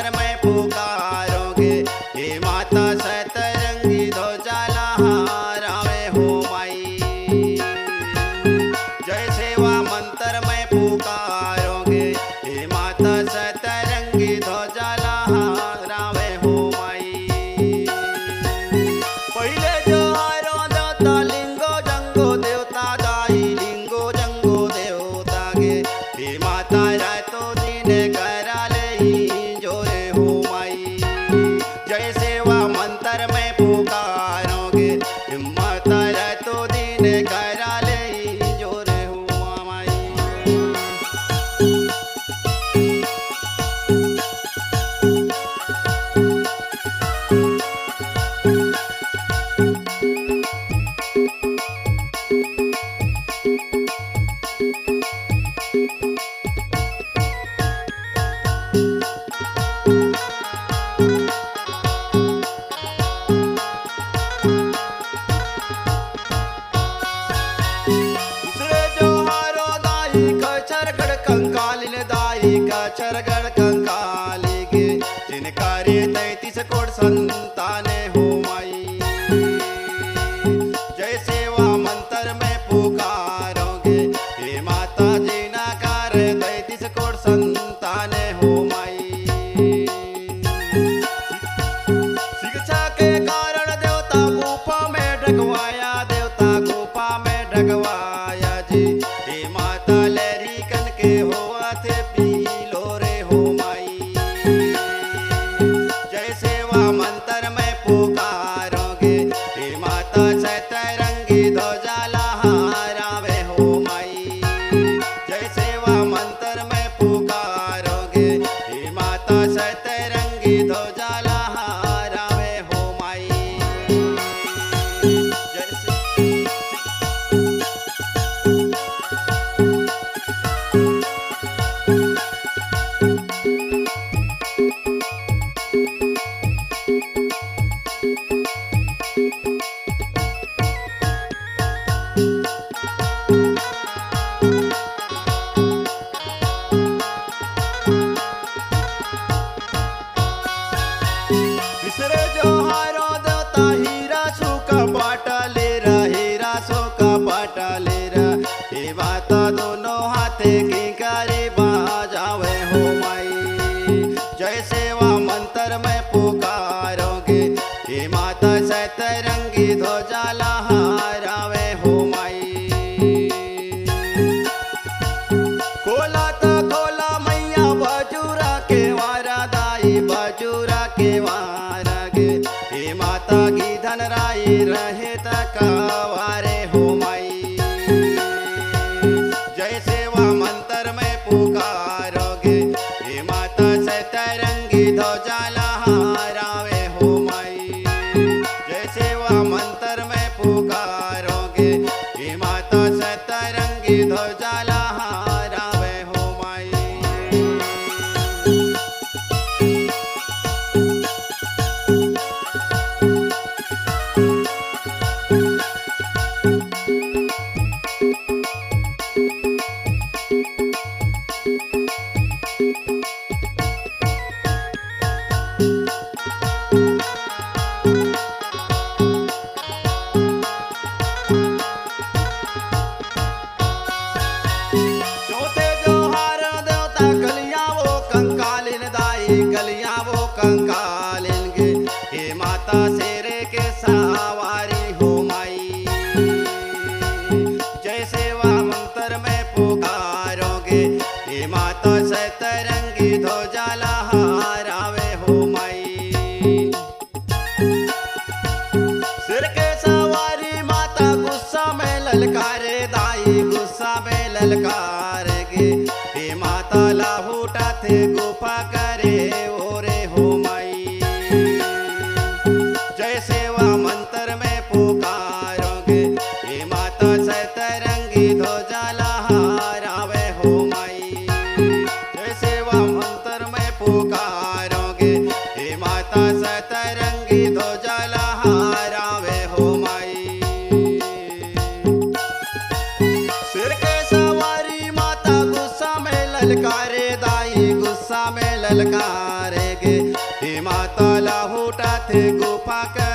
मंत्र में पुकारोगे, हे माता सतरंगी ध्वजा लहरावे हो माई। जय सेवा मंत्र में पुकारोगे, हे माता सतरंगी ध्वजा लहरावे हो माई। पहिले जोहारो देवता लिंगो जंगो देवता दाई, लिंगो जंगो देवता गे, हे माता रातो दिन कराले जोरे हो माई। जय सेवा मंत्र में पुकारोगे, हे माता रातो दिन कराले जोरे हो माई। दूसरे जोहारो दाई कचरगढ़ कंकालिन दाई कचरगढ़ कंकाली गे, जिनकारे 33 कोट संताने हो माई। जय सेवा मंत्र में पुकारोगे, हे माता जिनकार 33 कोट संताने हो माई। शिक्षा के कारण देवता गुफा में ढकवाया, देवता गुफा में ढकवाया जी, हे माता लहरी कन के होआ थे पीलो रे हो माई। जय सेवा मंत्र में पुकारोगे, हे माता सतरंगी ध्वजा लहरावे हो माई। जय सेवा मंत्र में पुकारोगे, हे माता सतरंगी ध्वजा लहरावे हो माई। जय तीसरे जोहारो देवता हीरा सुका पाटा ले रा, हीरा सुका पाटा ले रा, हे माता दोनों हाथे की करे बाजावे हो माई। जय सेवा मंत्र में पुकारोगे, हे माता सतरंगी ध्वजा लहरावे हो माई। खोला तो खोला मैया बजूरा के वारा दाई, बजूरा के वारा गे, हे माता की धनराई रहे तकवारे हो माई। जय सेवा मंत्र में पुकारोगे, हे माता सतरंगी ध्वजा लहरावे हो माई। जय सेवा मंत्र में पुकारोगे, हे माता सतरंगी ध्वजा लहरावे हो माई। चौथे जोहार देवता गलिया वो कंकालिन दाई, गलिया वो कंकालिन गे, हे माता शेरे के सवारी हो माई। जय सेवा मंत्र में पुकारोगे, हे माता सतरंगी ध्वजा लहरावे हो माई। सिर के सवारी माता गुस्सा में ललकारे दाई, गुस्सा में ललकार गे, हे माता लाहूटा थे गुफा करे ओरे हो माई। जय सेवा मंत्र में पुकारोगे, हे माता सतरंगी ध्वजा लहरावे हो माई। जय सेवा मंत्र में पुकारोगे, हे माता सतरंगी ध्वजा लहरावे हो माई। सिर के सवारी माता गुस्सा में ललकारे दाई, गुस्सा में ललकारे गे, हे माता ला होटाथे गुफा कर